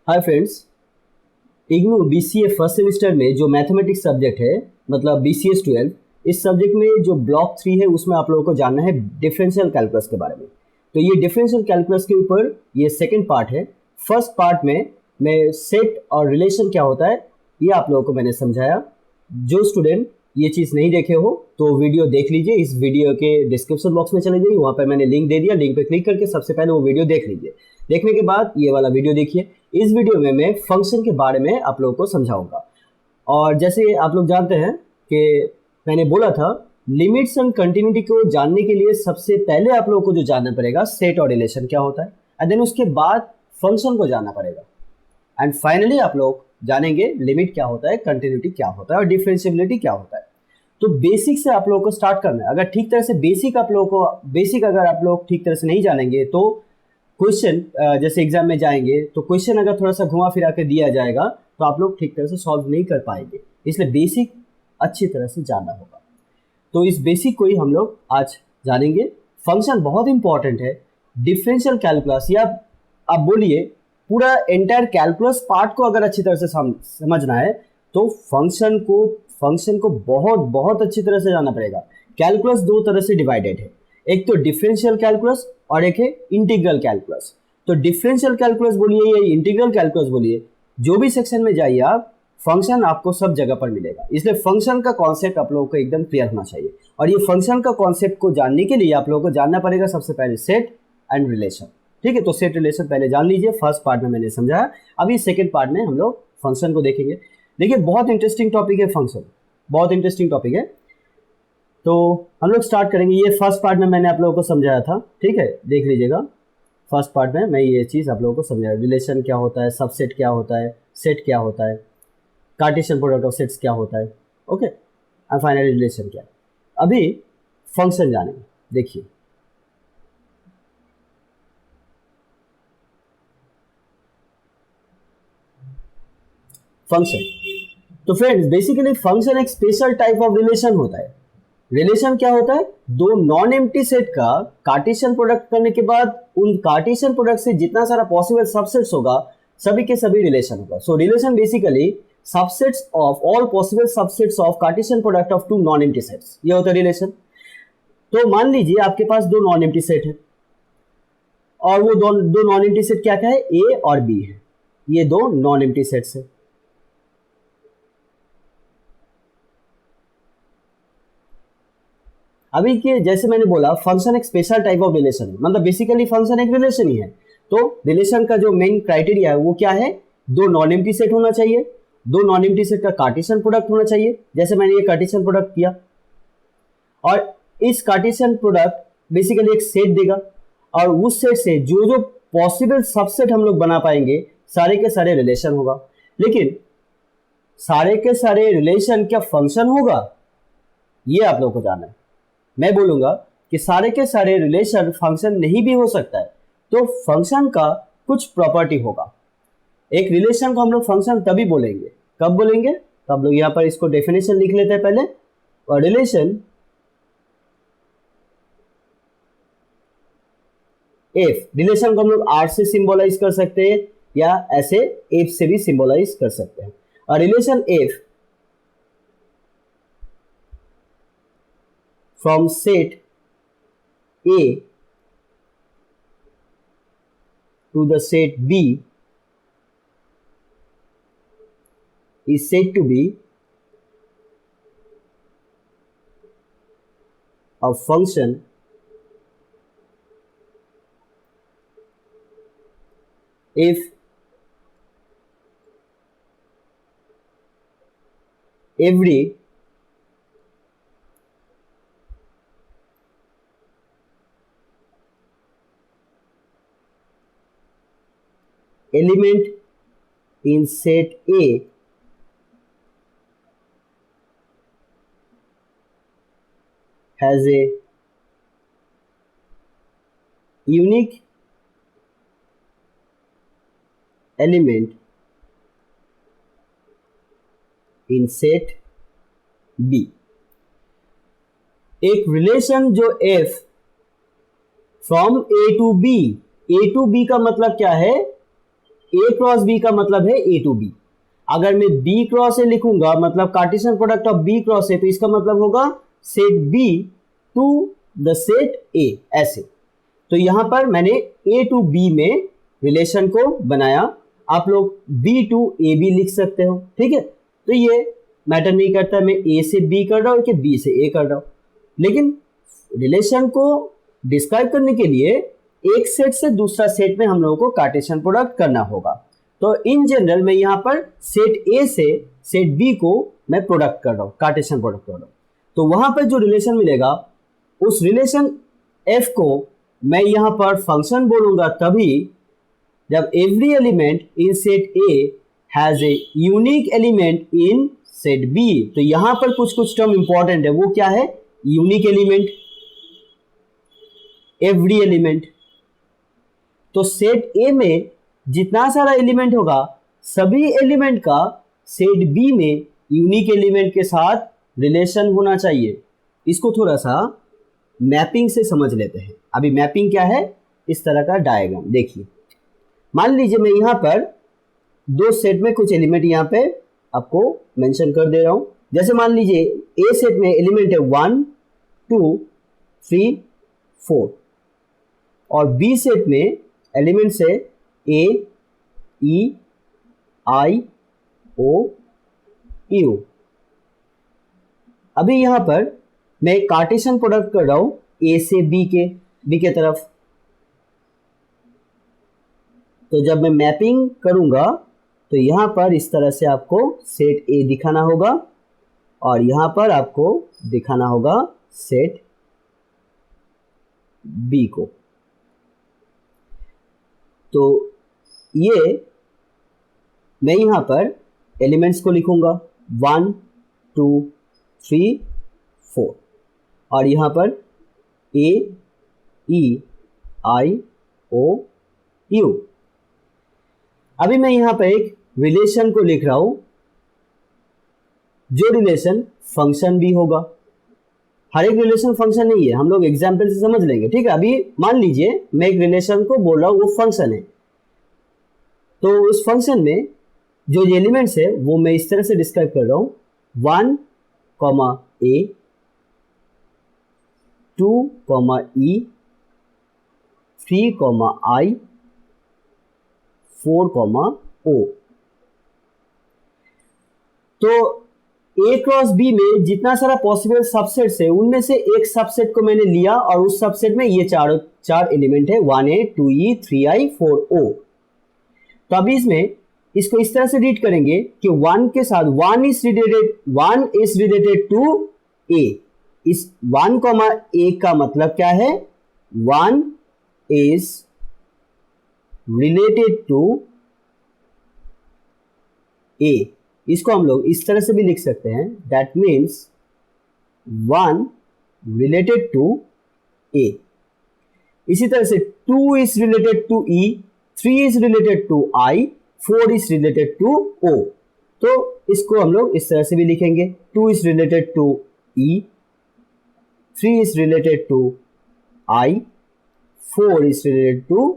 Hi friends, IGNOU BCA first semester में जो mathematics subject है मतलब बीसीएस 12, इस सब्जेक्ट में जो ब्लॉक 3 है उसमें आप लोगों को जानना है डिफरेंशियल कैलकुलस के बारे में। तो ये डिफरेंशियल कैलकुलस के ऊपर ये सेकंड पार्ट है। फर्स्ट पार्ट में मैं सेट और रिलेशन क्या होता है ये आप लोगों को मैंने समझाया। जो स्टूडेंट ये चीज़ नहीं देखे हो तो वीडियो देख लीजिए, इस वीडियो के डिस्क्रिप्शन बॉक्स में चले जाइए, वहाँ पर मैंने लिंक दे दिया, लिंक पे क्लिक करके सबसे पहले वो वीडियो देख लीजिए। देखने के बाद ये वाला वीडियो देखिए। इस वीडियो में मैं फंक्शन के बारे में आप लोगों को समझाऊंगा। और जैसे आप लोग जानते हैं कि मैंने बोला था लिमिट्स एंड कंटिन्यूटी को जानने के लिए सबसे पहले आप लोगों को जो जानना पड़ेगा सेट और रिलेशन क्या होता है, एंड देन उसके बाद फंक्शन को जानना पड़ेगा, एंड फाइनली आप लोग जानेंगे लिमिट क्या होता है, कंटिन्यूटी क्या होता है और डिफरेंशिएबिलिटी क्या होता है। तो बेसिक से आप लोगों को स्टार्ट करना है। अगर ठीक तरह से बेसिक अगर आप लोग ठीक तरह से नहीं जानेंगे तो क्वेश्चन जैसे एग्जाम में जाएंगे तो क्वेश्चन अगर थोड़ा सा घुमा फिरा के दिया जाएगा तो आप लोग ठीक तरह से सॉल्व नहीं कर पाएंगे। इसलिए बेसिक अच्छी तरह से जानना होगा। तो इस बेसिक को ही हम लोग आज जानेंगे। फंक्शन बहुत इंपॉर्टेंट है। डिफरेंशियल कैलकुलस या आप बोलिए पूरा एंटायर कैलकुलस पार्ट को अगर अच्छी तरह से समझना है तो फंक्शन को बहुत बहुत अच्छी तरह से जानना पड़ेगा। कैलकुलस दो तरह से डिवाइडेड है, एक तो डिफरेंशियल कैलकुलस और एक है इंटीग्रल कैलकुलस। तो डिफरेंशियल कैलकुलस बोलिए या इंटीग्रल कैलकुलस बोलिए, जो भी सेक्शन में जाइए आप, फंक्शन आपको सब जगह पर मिलेगा। इसलिए फंक्शन का कॉन्सेप्ट आप लोगों को एकदम क्लियर होना चाहिए। और ये फंक्शन का कॉन्सेप्ट को जानने के लिए आप लोगों को जानना पड़ेगा सबसे पहले सेट एंड रिलेशन। ठीक है, तो सेट रिलेशन पहले जान लीजिए। फर्स्ट पार्ट में मैंने समझाया, अभी सेकेंड पार्ट में हम लोग फंक्शन को देखेंगे। देखिए बहुत इंटरेस्टिंग टॉपिक है फंक्शन, बहुत इंटरेस्टिंग टॉपिक है। तो हम लोग स्टार्ट करेंगे। ये फर्स्ट पार्ट में मैंने आप लोगों को समझाया था, ठीक है, देख लीजिएगा। फर्स्ट पार्ट में मैं ये चीज़ आप लोगों को समझाया, रिलेशन क्या होता है, सबसेट क्या होता है, सेट क्या होता है, कार्टेशियन प्रोडक्ट ऑफ सेट्स क्या होता है, ओके, एंड फाइनली रिलेशन क्या है। अभी फंक्शन जानेंगे। देखिए फंक्शन, तो फ्रेंड्स बेसिकली फंक्शन एक स्पेशल टाइप ऑफ रिलेशन होता है। रिलेशन क्या होता है, दो नॉन एम्प्टी सेट का कार्टेशियन प्रोडक्ट करने के बाद उन कार्टेशियन प्रोडक्ट से जितना सारा पॉसिबल सबसेट्स होगा सभी के सभी रिलेशन होगा। So relation basically subsets of all possible subsets of Cartesian product of two non empty sets, ये होता है रिलेशन। तो मान लीजिए आपके पास दो नॉन एम्प्टी सेट है और वो दो नॉन एम्प्टी सेट क्या क्या है, ए और बी है। ये दो नॉन एम्प्टी सेट्स है। अभी के जैसे मैंने बोला फंक्शन एक स्पेशल टाइप ऑफ रिलेशन है, मतलब बेसिकली फंक्शन एक रिलेशन ही है। तो रिलेशन का जो मेन क्राइटेरिया है वो क्या है, दो नॉन एम्प्टी सेट होना चाहिए, दो नॉन एम्प्टी सेट का कार्टेशियन प्रोडक्ट होना चाहिए। जैसे मैंने ये कार्टेशियन प्रोडक्ट किया और इस कार्टेशियन प्रोडक्ट बेसिकली एक सेट देगा और उस सेट से जो जो पॉसिबल सबसेट हम लोग बना पाएंगे सारे के सारे रिलेशन होगा। लेकिन सारे के सारे रिलेशन क्या फंक्शन होगा, ये आप लोगों को जानना है। मैं बोलूंगा कि सारे के सारे रिलेशन फंक्शन नहीं भी हो सकता है, तो फंक्शन का कुछ प्रॉपर्टी होगा। एक रिलेशन को हम लोग फंक्शन तभी बोलेंगे, कब बोलेंगे, तो हम लोग यहां पर इसको डेफिनेशन लिख लेते हैं पहले। और रिलेशन एफ, रिलेशन को हम लोग आर से सिंबलाइज कर सकते हैं या ऐसे एफ से भी सिंबलाइज कर सकते हैं। और relation F from set A to the set B is said to be a function if every element in set A has a unique element in set B। एक रिलेशन जो F from A to B, A to B का मतलब क्या है, ए cross B का मतलब है ए to B. अगर मैं बी क्रॉस ए लिखूंगा मतलब Cartesian product of B cross A, तो इसका मतलब होगा set B to the set A, ऐसे। तो यहां पर मैंने ए टू बी में रिलेशन को बनाया, आप लोग बी टू ए बी लिख सकते हो, ठीक है। तो ये मैटर नहीं करता मैं ए से बी कर रहा हूं कि बी से ए कर रहा हूं, लेकिन रिलेशन को डिस्क्राइब करने के लिए एक सेट से दूसरा सेट में हम लोगों को कार्टेशियन प्रोडक्ट करना होगा। तो इन जनरल मैं यहाँ पर सेट ए से सेट बी को मैं प्रोडक्ट कर रहा हूँ, कार्टेशियन प्रोडक्ट कर रहा हूँ। तो वहां पर जो रिलेशन मिलेगा उस रिलेशन एफ को मैं यहाँ पर फंक्शन बोलूंगा तभी जब every element in set A has a unique element in set B. तो यहां पर कुछ कुछ टर्म इंपॉर्टेंट है, वो क्या है? Unique element, every element. तो सेट ए में जितना सारा एलिमेंट होगा सभी एलिमेंट का सेट बी में यूनिक एलिमेंट के साथ रिलेशन होना चाहिए। इसको थोड़ा सा मैपिंग से समझ लेते हैं। अभी मैपिंग क्या है? इस तरह का डायग्राम देखिए। मान लीजिए मैं यहाँ पर दो सेट में कुछ एलिमेंट यहाँ पे आपको मेंशन कर दे रहा हूँ। जैसे मान लीजिए ए सेट में एलिमेंट है 1 2 3 4 और बी सेट में एलिमेंट्स है ए ई आई ओ यू। अभी यहां पर मैं कार्टेशियन प्रोडक्ट कर रहा हूं ए से बी के तरफ। तो जब मैं मैपिंग करूंगा तो यहां पर इस तरह से आपको सेट ए दिखाना होगा और यहां पर आपको दिखाना होगा सेट बी को। तो ये मैं यहां पर एलिमेंट्स को लिखूंगा 1 2 3 4 और यहां पर ए ई आई ओ यू। अभी मैं यहां पर एक रिलेशन को लिख रहा हूं जो रिलेशन फंक्शन भी होगा। हर एक रिलेशन फंक्शन नहीं है, हम लोग एग्जाम्पल से समझ लेंगे, ठीक है। अभी मान लीजिए मैं एक रिलेशन को बोल रहा हूं वो फंक्शन है, तो उस फंक्शन में जो एलिमेंट्स है वो मैं इस तरह से डिस्क्राइब कर रहा हूं 1 कॉमा ए 2 कॉमा ई 3 कॉमा आई 4 कॉमा ओ। तो ए क्रॉस बी में जितना सारा पॉसिबल सबसेट्स है उनमें से एक सबसेट को मैंने लिया और उस सबसेट में ये चार एलिमेंट है 1a 2e 3i 4o। तो अभी इसमें इसको इस तरह से रीड करेंगे कि 1 के साथ 1 इज रिलेटेड टू a। इस 1 कॉमा a का मतलब क्या है? 1 इज रिलेटेड टू a। इसको हम लोग इस तरह से भी लिख सकते हैं, that means 1 related to a। इसी तरह से 2 is related to e 3 is related to i 4 is related to o। तो इसको हम लोग इस तरह से भी लिखेंगे 2 is related to e 3 is related to i 4 is related to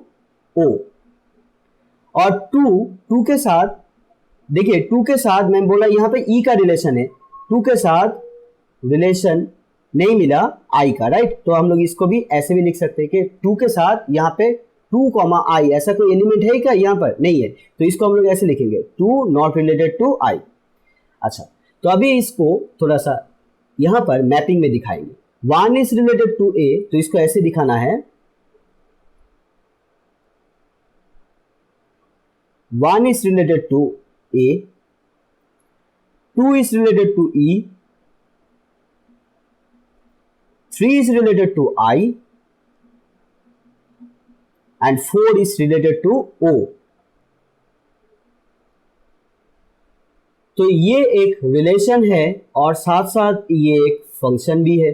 o। और 2 के साथ देखिए 2 के साथ मैं बोला यहाँ पे e का रिलेशन है, 2 के साथ रिलेशन नहीं मिला i का, राइट। तो हम लोग इसको भी ऐसे भी लिख सकते हैं कि 2 के साथ यहाँ पे 2 कॉमा i ऐसा कोई एलिमेंट है क्या? यहाँ पर नहीं है, तो इसको हम लोग ऐसे लिखेंगे 2 नॉट रिलेटेड टू i। अच्छा, तो अभी इसको थोड़ा सा यहाँ पर मैपिंग में दिखाएंगे। 1 इज रिलेटेड टू a, तो इसको ऐसे दिखाना है 1 is related to A, 2 is related to E, 3 is related to I, and 4 is related to O। तो ये एक रिलेशन है और साथ साथ ये एक फंक्शन भी है।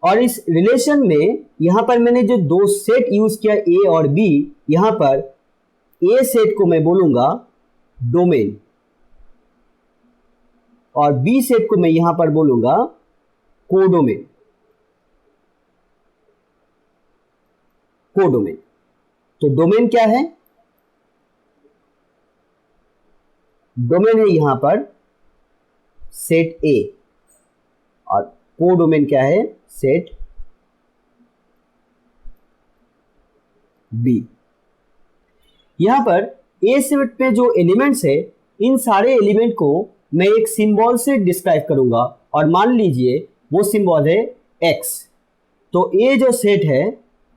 और इस रिलेशन में यहां पर मैंने जो दो सेट यूज किया A और B, यहां पर ए सेट को मैं बोलूंगा डोमेन और बी सेट को मैं यहां पर बोलूंगा कोडोमेन। कोडोमेन, तो डोमेन क्या है? डोमेन है यहाँ पर सेट ए और को डोमेन क्या है, सेट बी। यहां पर ए सेट पे जो एलिमेंट्स है, इन सारे एलिमेंट को मैं एक सिंबल से डिस्क्राइब करूंगा और मान लीजिए वो सिंबल है एक्स। तो ए जो सेट है,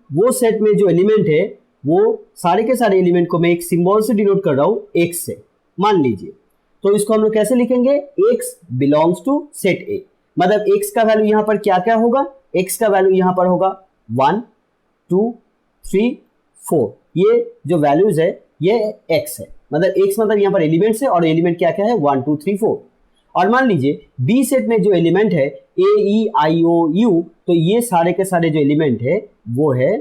वो सेट में जो एलिमेंट है, वो सारे के सारे एलिमेंट को मैं एक सिंबल से डिनोट कर रहा हूं एक्स से, मान लीजिए। तो इसको हम लोग कैसे लिखेंगे, X belongs to set A. मतलब एक्स का वैल्यू यहां पर क्या क्या होगा, एक्स का वैल्यू यहां पर होगा 1 2 3 4। ये जो वैल्यूज है ये एक्स है, मतलब एक्स मतलब यहाँ पर एलिमेंट्स है और एलिमेंट क्या क्या है 1 2 3 4। और मान लीजिए बी सेट में जो एलिमेंट है ए ई आई ओ यू, तो ये सारे के सारे जो एलिमेंट है वो है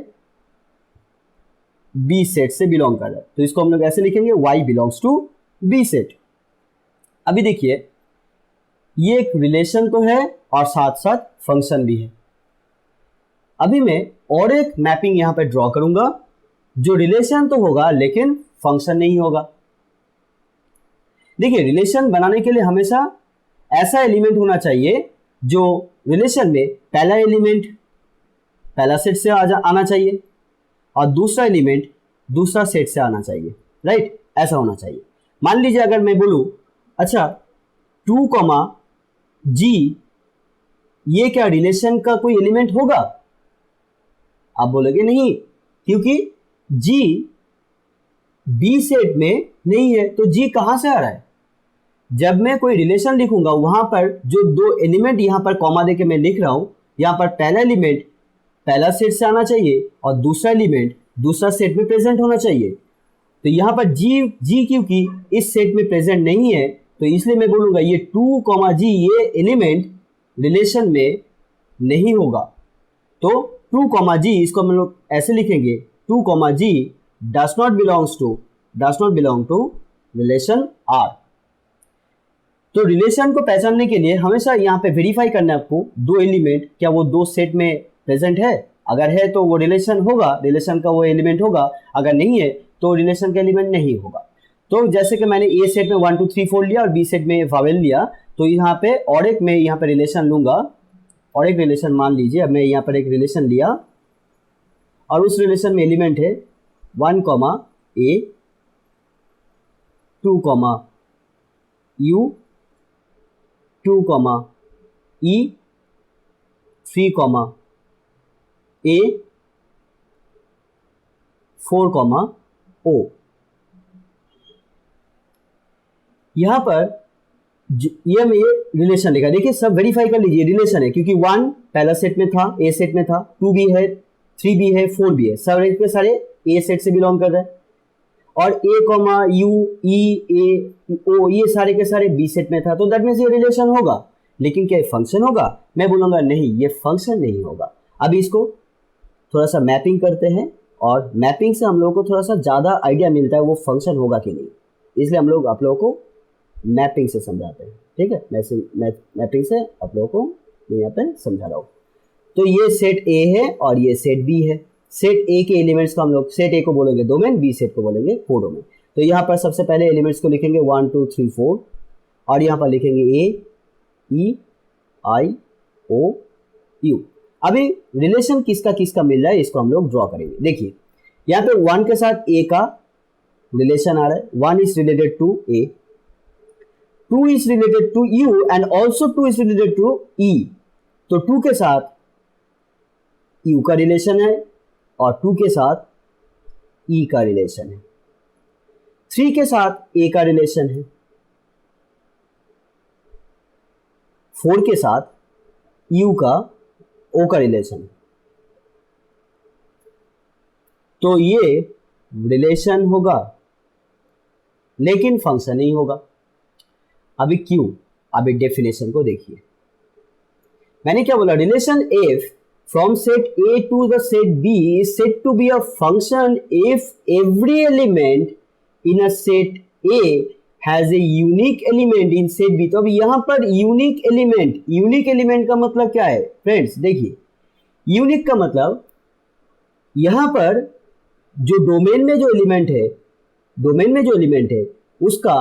बी सेट से बिलोंग कर रहा है। तो इसको हम लोग ऐसे लिखेंगे y belongs to B set. अभी देखिए ये एक रिलेशन तो है और साथ साथ फंक्शन भी है। अभी मैं और एक मैपिंग यहां पे ड्रॉ करूंगा, जो रिलेशन तो होगा लेकिन फंक्शन नहीं होगा। देखिए रिलेशन बनाने के लिए हमेशा ऐसा एलिमेंट होना चाहिए जो रिलेशन में पहला एलिमेंट पहला सेट से आना चाहिए और दूसरा एलिमेंट दूसरा सेट से आना चाहिए, राइट, ऐसा होना चाहिए। मान लीजिए अगर मैं बोलूं अच्छा 2, जी ये क्या रिलेशन का कोई एलिमेंट होगा, आप बोलोगे नहीं, क्योंकि जी बी सेट में नहीं है। तो जी कहां से आ रहा है, जब मैं कोई रिलेशन लिखूंगा वहां पर जो दो एलिमेंट यहां पर कॉमा देके मैं लिख रहा हूं, यहां पर पहला एलिमेंट पहला सेट से आना चाहिए और दूसरा एलिमेंट दूसरा सेट में प्रेजेंट होना चाहिए। तो यहां पर जी क्योंकि इस सेट में प्रेजेंट नहीं है, तो इसलिए मैं बोलूंगा ये 2, जी ये एलिमेंट रिलेशन में नहीं होगा। तो 2, जी इसको हम लोग ऐसे लिखेंगे 2, G does not belong to relation R. तो रिलेशन को पहचानने के लिए हमेशा यहाँ पे वेरीफाई करना है आपको दो एलिमेंट क्या वो दो सेट में प्रेजेंट है। अगर है तो वो रिलेशन होगा, रिलेशन का वो एलिमेंट होगा, अगर नहीं है तो रिलेशन का एलिमेंट नहीं होगा। तो जैसे कि मैंने ए सेट में 1 2 3 4 लिया और बी सेट में वावेल लिया, तो यहाँ पे और एक मैं यहाँ पे रिलेशन लूंगा और एक रिलेशन मान लीजिए अब मैं यहाँ पर एक रिलेशन लिया और उस रिलेशन में एलिमेंट है 1, ए 2, यू 2, ई 3, ए 4, ओ। यहां पर ये मैं ये रिलेशन लिखा, देखिए सब वेरीफाई कर लीजिए रिलेशन है, क्योंकि 1 पहला सेट में था, ए सेट में था, 2 भी है, 3 भी है, 4 भी है, सारे के सारे ए सेट से बिलोंग कर रहे हैं। और ए, यू, ई, ए, ओ ये सारे के सारे बी सेट में था, तो दैट मींस ये रिलेशन होगा। लेकिन क्या फंक्शन होगा, मैं बोलूंगा नहीं ये फंक्शन नहीं होगा। अभी इसको थोड़ा सा मैपिंग करते हैं और मैपिंग से हम लोगों को थोड़ा सा ज़्यादा आइडिया मिलता है वो फंक्शन होगा कि नहीं, इसलिए हम लोग आप लोगों को मैपिंग से समझाते हैं, ठीक है। मैपिंग से आप लोगों को मैं यहाँ पे समझा रहा हूँ। तो ये सेट ए है और ये सेट बी है। सेट ए के एलिमेंट्स को हम लोग सेट ए को बोलेंगे डोमेन, बी सेट को बोलेंगे कोडोमेन। तो यहाँ पर सबसे पहले एलिमेंट्स को लिखेंगे 1 2 3 4 और यहाँ पर लिखेंगे ए ई आई ओ यू। अभी रिलेशन किसका किसका मिल रहा है इसको हम लोग ड्रॉ करेंगे। देखिए यहाँ पे 1 के साथ ए का रिलेशन आ रहा है, 1 is related to A, 2 is related to U and also 2 is related to E. तो 2 के साथ यू का रिलेशन है और 2 के साथ ई का रिलेशन है, 3 के साथ ए का रिलेशन है, 4 के साथ यू का ओ का रिलेशन है। तो ये रिलेशन होगा लेकिन फंक्शन नहीं होगा। अभी क्यों, अभी डेफिनेशन को देखिए। मैंने क्या बोला, relation F from set A to the set B is said to be a function if every element in a set A has a unique element in set B। तो अब यहाँ पर यूनिक एलिमेंट का मतलब क्या है friends, देखिए unique का मतलब यहाँ पर जो डोमेन में जो एलिमेंट है उसका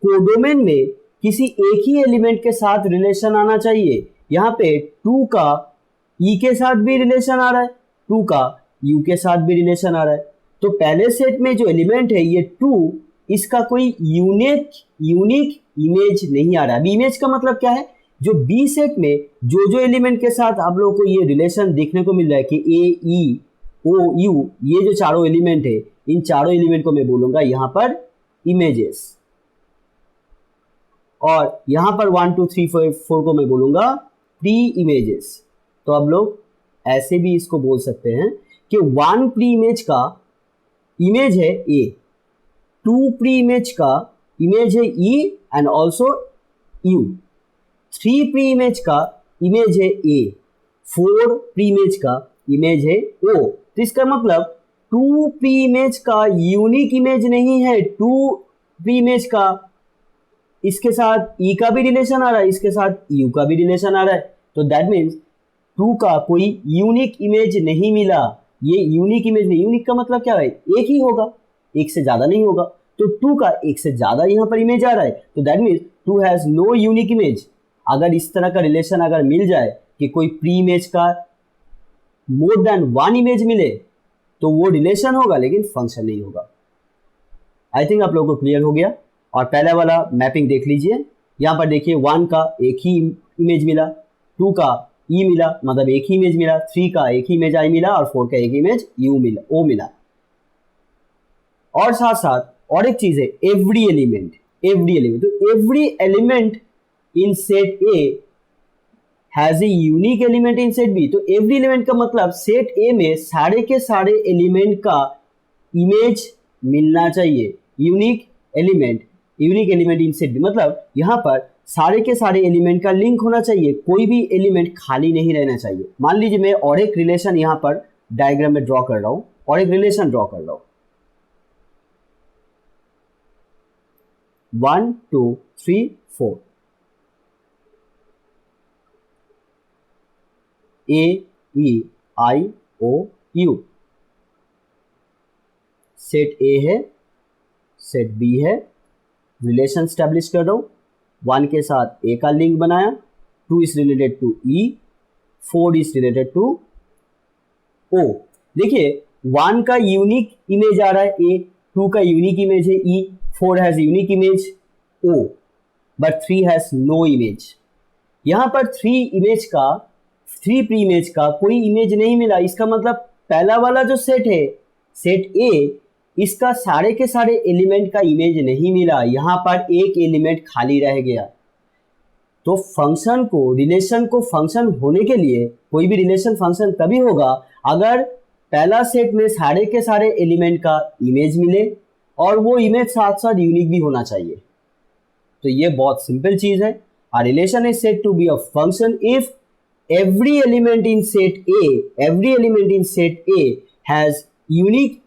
कोडोमेन में किसी एक ही एलिमेंट के साथ रिलेशन आना चाहिए। यहाँ पे 2 का ई के साथ भी रिलेशन आ रहा है, 2 का यू के साथ भी रिलेशन आ रहा है। तो पहले सेट में जो एलिमेंट है ये 2, इसका कोई यूनिक इमेज नहीं आ रहा है। अभी इमेज का मतलब क्या है, जो बी सेट में जो एलिमेंट के साथ आप लोगों को ये रिलेशन देखने को मिल रहा है कि ए ई ओ यू, ये जो चारों एलिमेंट है, इन चारों एलिमेंट को मैं बोलूंगा यहाँ पर इमेजेस, और यहाँ पर 1 2 3 4 को मैं बोलूंगा प्री इमेजेस। तो अब लोग ऐसे भी इसको बोल सकते हैं कि 1 प्री इमेज का इमेज है ए, 2 प्री इमेज का इमेज है E and also you, 3 pre image का इमेज है ए, 4 प्री इमेज का इमेज है ओ। तो इसका मतलब 2 प्री इमेज का यूनिक इमेज नहीं है, 2 प्री इमेज का इसके साथ ई का भी रिलेशन आ रहा है, इसके साथ यू का भी रिलेशन आ रहा है। तो दैट मीन्स 2 का कोई यूनिक इमेज नहीं मिला। ये यूनिक इमेज नहीं, यूनिक का मतलब क्या है, एक ही होगा, एक से ज्यादा नहीं होगा। तो 2 का एक से ज्यादा यहाँ पर इमेज आ रहा है, तो that means 2 has no unique image. अगर इस तरह का रिलेशन अगर मिल जाए कि कोई प्री इमेज का मोर देन 1 इमेज मिले, तो वो रिलेशन होगा लेकिन फंक्शन नहीं होगा। आई थिंक आप लोगों को क्लियर हो गया। और पहला वाला मैपिंग देख लीजिए, यहाँ पर देखिए 1 का एक ही इमेज मिला, 2 का ई मिला, मतलब एक ही इमेज मिला, 3 का एक ही इमेज आई मिला, और 4 का एक इमेज यू मिला, ओ मिला। और साथ साथ और एक चीज है, एवरी एलिमेंट। तो every element in set A has a unique element in set B. तो एवरी एलिमेंट का मतलब सेट ए में सारे के सारे एलिमेंट का इमेज मिलना चाहिए। Unique element in set B मतलब यहाँ पर सारे के सारे एलिमेंट का लिंक होना चाहिए, कोई भी एलिमेंट खाली नहीं रहना चाहिए। मान लीजिए मैं और एक रिलेशन यहाँ पर डायग्राम में ड्रॉ कर रहा हूं, और एक रिलेशन ड्रॉ कर रहा हूं, 1 2 3 4, ए ई आई ओ यू। सेट ए है, सेट बी है, रिलेशन स्टैब्लिश कर रहा हूं, 1 के साथ ए का लिंक बनाया, 2 is related to E, 4 is related to O. देखिए 1 का यूनिक इमेज आ रहा है ए, 2 का यूनिक इमेज है E, 4 has unique image O, but 3 has no image. यहां पर 3 प्री इमेज का कोई इमेज नहीं मिला। इसका मतलब पहला वाला जो सेट है, सेट ए, इसका सारे के सारे एलिमेंट का इमेज नहीं मिला, यहां पर एक एलिमेंट खाली रह गया। तो फंक्शन को, रिलेशन को फंक्शन होने के लिए, कोई भी रिलेशन फंक्शन तभी होगा अगर पहला सेट में सारे के सारे एलिमेंट का इमेज मिले, और वो इमेज साथ साथ यूनिक भी होना चाहिए। तो ये बहुत सिंपल चीज है। A relation is said to be a function if every element in set A has unique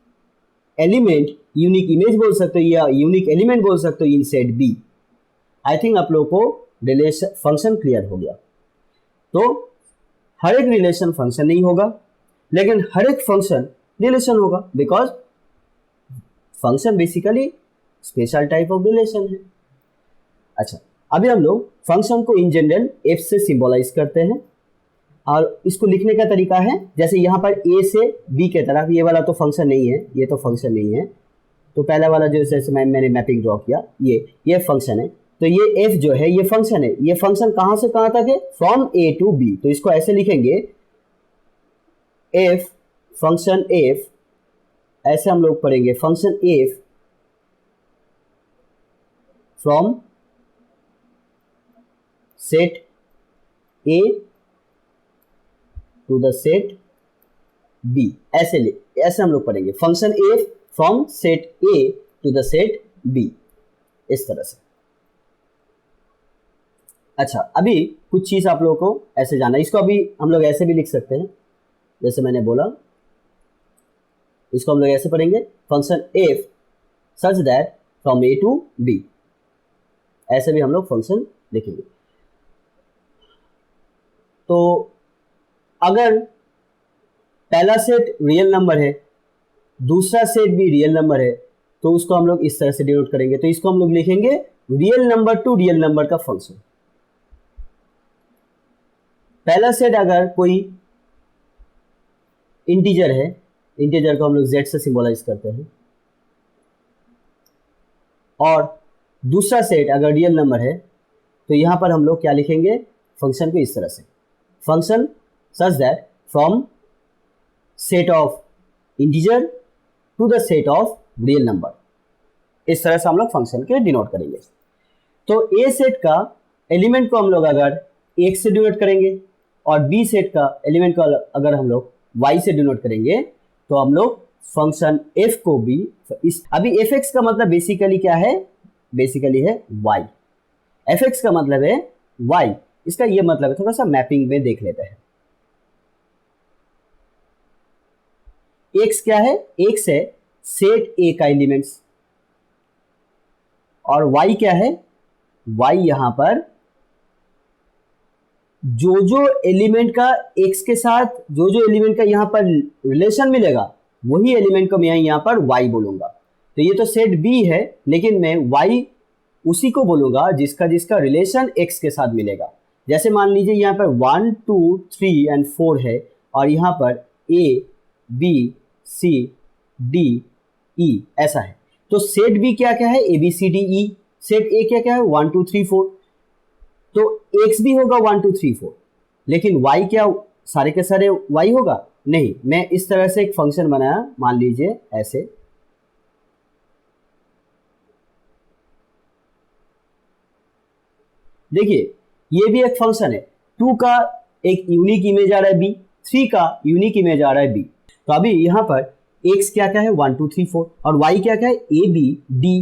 element, unique image बोल सकते हो या unique element बोल सकते हो in set B। I think आप लोगों को रिलेशन फंक्शन क्लियर हो गया। तो हर एक रिलेशन फंक्शन नहीं होगा, लेकिन हर एक फंक्शन रिलेशन होगा, because function basically special type of relation है। अच्छा, अभी हम लोग फंक्शन को इन जनरल एफ से सिंबलाइज करते हैं, और इसको लिखने का तरीका है जैसे यहाँ पर ए से बी के तरफ, ये वाला तो फंक्शन नहीं है, ये तो फंक्शन नहीं है। तो पहला वाला जो जैसे मैंने मैपिंग ड्रॉ किया, ये फंक्शन है। तो ये एफ जो है ये फंक्शन है। ये फंक्शन कहाँ से कहाँ तक है, फ्रॉम ए टू बी। तो इसको ऐसे लिखेंगे, एफ फंक्शन एफ, ऐसे हम लोग पढ़ेंगे function F from set A to the set B. ऐसे हम लोग पढ़ेंगे function F from set A to the set B, इस तरह से। अच्छा, अभी कुछ चीज आप लोगों को ऐसे जाना, इसको अभी हम लोग ऐसे भी लिख सकते हैं, जैसे मैंने बोला, इसको हम लोग ऐसे पढ़ेंगे function F such that from A to B. ऐसे भी हम लोग फंक्शन लिखेंगे। तो अगर पहला सेट रियल नंबर है, दूसरा सेट भी रियल नंबर है, तो उसको हम लोग इस तरह से डिनोट करेंगे। तो इसको हम लोग लिखेंगे real number two real number का फंक्शन। पहला सेट अगर कोई इंटीजर है, इंटीजर को हम लोग z से सिंबलाइज करते हैं, और दूसरा सेट अगर रियल नंबर है तो यहां पर हम लोग क्या लिखेंगे, फंक्शन को इस तरह से, function such that from set of integer to the set of real number, इस तरह से हम लोग फंक्शन के डिनोट करेंगे। तो ए सेट का एलिमेंट को हम लोग अगर एक से डिनोट करेंगे और बी सेट का एलिमेंट को अगर हम लोग y से डिनोट करेंगे, तो हम लोग फंक्शन f को भी इस, अभी fx का मतलब बेसिकली क्या है, बेसिकली है y, fx का मतलब है y, इसका ये मतलब है, थोड़ा सा मैपिंग में देख लेते हैं। x क्या है, x है सेट a का एलिमेंट्स, और y क्या है, y यहां पर जो एलिमेंट का x के साथ जो एलिमेंट का यहां पर रिलेशन मिलेगा वही एलिमेंट को मैं यहां पर y बोलूंगा। तो ये तो सेट b है, लेकिन मैं y उसी को बोलूंगा जिसका जिसका रिलेशन x के साथ मिलेगा। जैसे मान लीजिए यहां पर 1 2 3 एंड 4 है, और यहां पर a b c d e ऐसा है, तो सेट b क्या क्या है, a b c d e, set a क्या क्या है 1 2 3 4, तो x भी होगा 1 2 3 4, लेकिन y क्या सारे के सारे y होगा नहीं। मैं इस तरह से एक फंक्शन बनाया, मान लीजिए ऐसे, देखिए ये भी एक फंक्शन है, 2 का एक यूनिक इमेज आ रहा है b, 3 का यूनिक इमेज आ रहा है b। तो अभी यहां पर x क्या क्या है 1 2 3 4, और y क्या क्या है a b d,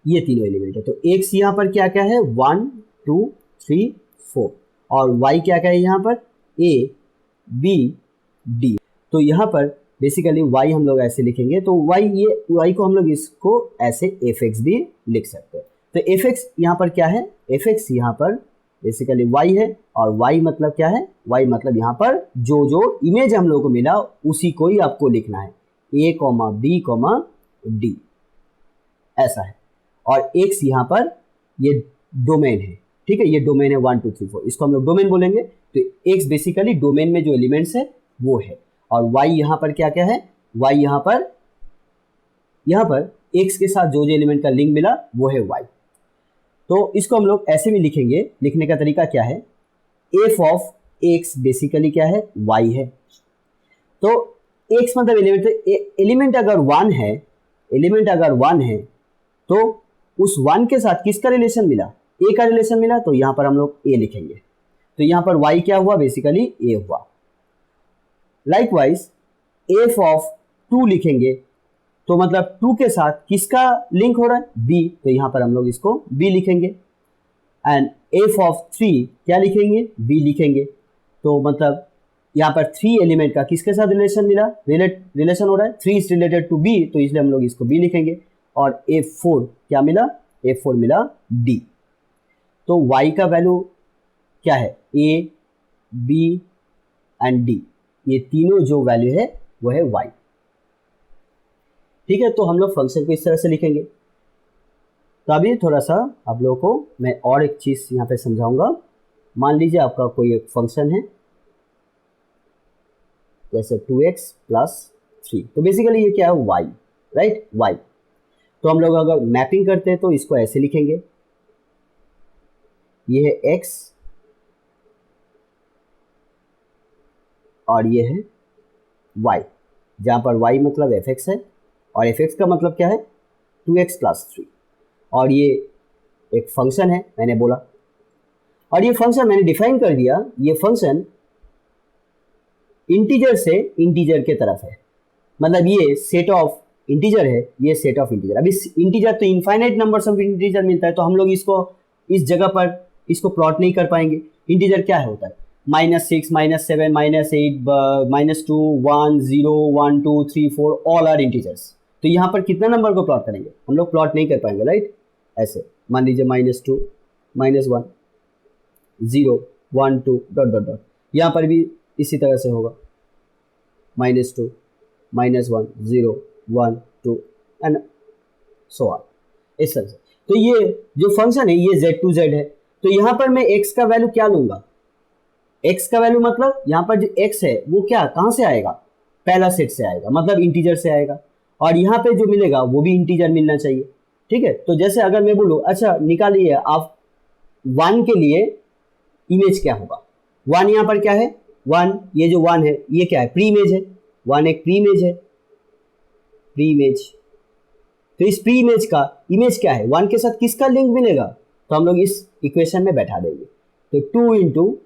ये तीनों एलिमेंट है। तो x यहां पर क्या क्या है 1 2 3 4, और y क्या क्या है यहाँ पर a b d। तो यहाँ पर बेसिकली y हम लोग ऐसे लिखेंगे, तो y को हम लोग इसको ऐसे fx भी लिख सकते हैं। तो fx यहाँ पर क्या है, fx यहाँ पर बेसिकली y है, और y मतलब क्या है, y मतलब यहाँ पर जो इमेज हम लोग को मिला उसी को ही आपको लिखना है, a b d, ऐसा है। और x यहाँ पर ये डोमेन है, ठीक है, ये डोमेन है 1 2 3 4, इसको हम लोग डोमेन बोलेंगे। तो x बेसिकली डोमेन में जो एलिमेंट्स है वो है, और y यहाँ पर क्या क्या है, y यहाँ पर x के साथ जो एलिमेंट का लिंक मिला वो है y। तो इसको हम लोग ऐसे भी लिखेंगे, लिखने का तरीका क्या है, f ऑफ x बेसिकली क्या है y है। तो x मतलब एलिमेंट, एलिमेंट अगर 1 है, एलिमेंट अगर 1 है तो उस 1 के साथ किसका रिलेशन मिला, a का रिलेशन मिला, तो यहां पर हम लोग a लिखेंगे। तो यहां पर y क्या हुआ, बेसिकली a हुआ। लाइकवाइज f ऑफ 2 लिखेंगे, तो मतलब 2 के साथ किसका लिंक हो रहा है, b, तो यहां पर हम लोग इसको b लिखेंगे। एंड f ऑफ 3 क्या लिखेंगे, b लिखेंगे। तो मतलब यहाँ पर 3 एलिमेंट का किसके साथ रिलेशन मिला, रिलेशन हो रहा है, 3 इज रिलेटेड टू b, तो इसलिए हम लोग इसको b लिखेंगे। और f4 क्या मिला, f4 मिला d। तो y का वैल्यू क्या है, a b एंड d, ये तीनों जो वैल्यू है वो है y, ठीक है। तो हम लोग फंक्शन को इस तरह से लिखेंगे। तो अभी थोड़ा सा आप लोगों को मैं और एक चीज़ यहाँ पे समझाऊंगा। मान लीजिए आपका कोई एक फंक्शन है जैसे 2x प्लस 3, तो बेसिकली ये क्या है y, राइट, y। तो हम लोग अगर मैपिंग करते हैं तो इसको ऐसे लिखेंगे, ये है x और ये है y, जहाँ पर y मतलब fx है और fx का मतलब क्या है 2x प्लस 3, और ये एक फंक्शन है मैंने बोला, और ये फंक्शन मैंने डिफाइन कर दिया, ये फंक्शन इंटीजर से इंटीजर के तरफ है, मतलब ये सेट ऑफ इंटीजर है, ये सेट ऑफ इंटीजर। अब इस इंटीजर तो इनफाइनाइट नंबर्स ऑफ इंटीजर मिलता है, तो हम लोग इसको इस जगह पर इसको प्लॉट नहीं कर पाएंगे। इंटीजर क्या है होता है, -6 -7 -8 -2 1 0 1 2 3 4 ऑल आर इंटीजर्स। तो यहाँ पर कितना नंबर को प्लॉट करेंगे, हम लोग प्लॉट नहीं कर पाएंगे, राइट। ऐसे मान लीजिए -2 -1 0 1 2 डॉट डॉट डॉट, यहाँ पर भी इसी तरह से होगा, -2 -1 0 1 2 एंड सो ऑन, इस तरह से। तो ये जो फंक्शन है ये z टू z है, तो यहाँ पर मैं x का वैल्यू क्या लूंगा, x का वैल्यू मतलब यहाँ पर जो x है वो क्या कहाँ से आएगा, पहला सेट से आएगा, मतलब इंटीजर से आएगा, और यहाँ पे जो मिलेगा वो भी इंटीजर मिलना चाहिए। ठीक है, तो जैसे अगर मैं बोलूँ अच्छा निकालिए आप 1 के लिए इमेज क्या होगा, 1 यहाँ पर क्या है, 1 ये जो 1 है ये क्या है, प्री इमेज है, 1 एक प्री इमेज है, प्री इमेज। तो इस प्री इमेज का इमेज क्या है, 1 के साथ किसका लिंक मिलेगा, तो हम लोग इस इक्वेशन में बैठा देंगे। तो 2 इंटू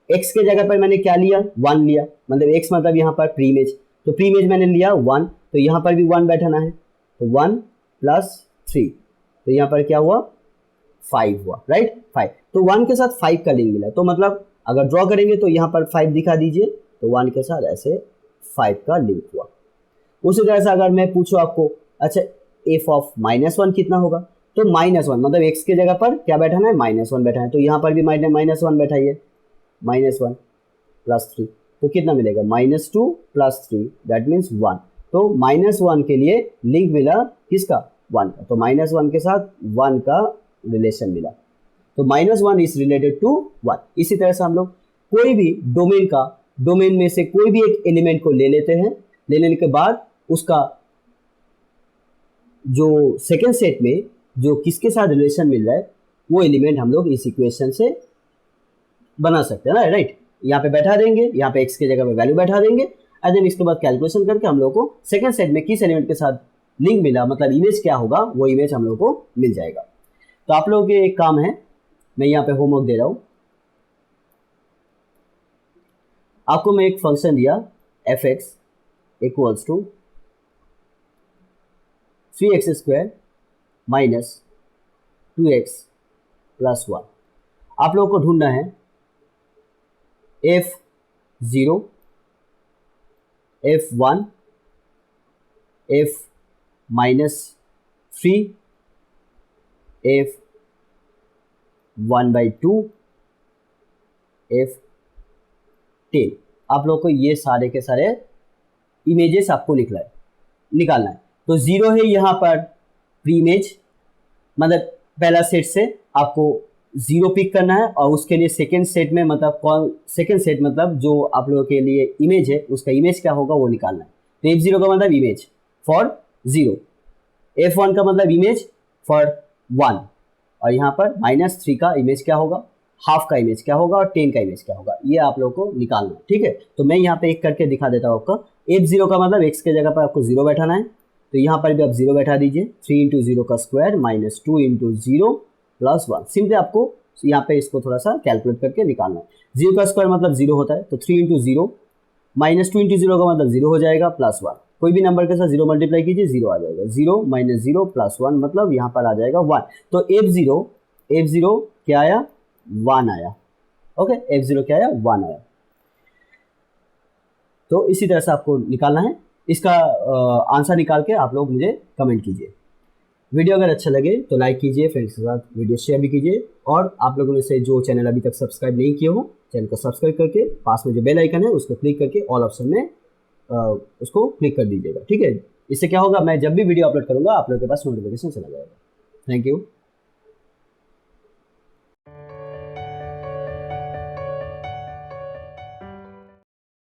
एक्स के जगह पर मैंने क्या लिया, 1 लिया, मतलब x मतलब यहाँ पर प्री इमेज, तो प्री इमेज मैंने लिया 1, तो यहाँ पर भी 1 बैठाना है, तो 1 प्लस 3, तो यहाँ पर क्या हुआ 5 हुआ, राइट 5। तो 1 के साथ 5 का लिंक मिला, तो मतलब अगर ड्रॉ करेंगे तो यहाँ पर 5 दिखा दीजिए, तो 1 के साथ ऐसे 5 का लिंक हुआ। उसी तरह से अगर मैं पूछूं आपको अच्छा f ऑफ -1 कितना होगा, तो -1 मतलब x के जगह पर क्या बैठाना है, -1 बैठाना है, तो यहाँ पर भी -1 बैठाइए, -1 प्लस 3, तो कितना मिलेगा -2 प्लस 3 दैट मीन्स 1। तो -1 के लिए लिंक मिला किसका, 1 का, तो -1 के साथ 1 का रिलेशन मिला, तो -1 इज रिलेटेड टू 1। इसी तरह से हम लोग कोई भी डोमेन में से कोई भी एक एलिमेंट को ले लेते हैं, ले लेने के बाद उसका जो सेकेंड सेट में जो किसके साथ रिलेशन मिल रहा है वो एलिमेंट हम लोग इस इक्वेशन से बना सकते हैं ना, राइट। यहाँ पे बैठा देंगे, यहाँ पे x के जगह पे वैल्यू बैठा देंगे, एंड देन इसके बाद कैलकुलेशन करके हम लोग को सेकेंड सेट में किस एलिमेंट के साथ लिंक मिला, मतलब इमेज क्या होगा, वो इमेज हम लोग को मिल जाएगा। तो आप लोगों के एक काम है, मैं यहाँ पे होमवर्क दे रहा हूँ, आपको मैं एक फंक्शन दिया f(x) equals to 3x² minus 2x plus 1। आप लोगों को ढूंढना है f0, f1, f -3, f1/2, f10। आप लोग को ये सारे के सारे इमेजेस आपको निकालना है। तो 0 है यहाँ पर प्री इमेज, मतलब पहला सेट से आपको 0 पिक करना है, और उसके लिए सेकेंड सेट में मतलब सेकेंड सेट मतलब जो आप लोगों के लिए इमेज है उसका इमेज क्या होगा वो निकालना है। तो f0 का मतलब इमेज फॉर 0, f1 का मतलब इमेज फॉर 1, और यहाँ पर -3 का इमेज क्या होगा, हाफ का इमेज क्या होगा, और 10 का इमेज क्या होगा, ये आप लोगों को निकालना है। ठीक है, तो मैं यहाँ पे एक करके दिखा देता हूँ आपका। f0 का मतलब x के जगह पर आपको 0 बैठाना है, तो यहाँ पर भी आप 0 बैठा दीजिए, 3 इंटू 0 का square minus 2 into 0 plus 1। Simply आपको यहाँ पे इसको थोड़ा सा कैलकुलेट करके निकालना है। 0 का स्क्वायर मतलब 0 होता है, तो 3 इंटू 0 माइनस 2 इंटू 0 का मतलब 0 हो जाएगा, प्लस 1। कोई भी नंबर के साथ 0 मल्टीप्लाई कीजिए 0 आ जाएगा, 0 माइनस 0 प्लस 1 मतलब यहाँ पर आ जाएगा 1। तो f0 क्या आया, 1 आया। ओके, f0 क्या आया, 1 आया। तो इसी तरह से आपको निकालना है। इसका आंसर निकाल के आप लोग मुझे कमेंट कीजिए। वीडियो अगर अच्छा लगे तो लाइक कीजिए, फ्रेंड्स के साथ वीडियो शेयर भी कीजिए, और आप लोगों ने से जो चैनल अभी तक सब्सक्राइब नहीं किए हो चैनल को सब्सक्राइब करके पास में जो बेल आइकन है उसको क्लिक करके ऑल ऑप्शन में उसको क्लिक कर दीजिएगा। ठीक है, इससे क्या होगा, मैं जब भी वीडियो अपलोड करूँगा आप लोगों के पास नोटिफिकेशन चला जाएगा। Thank you.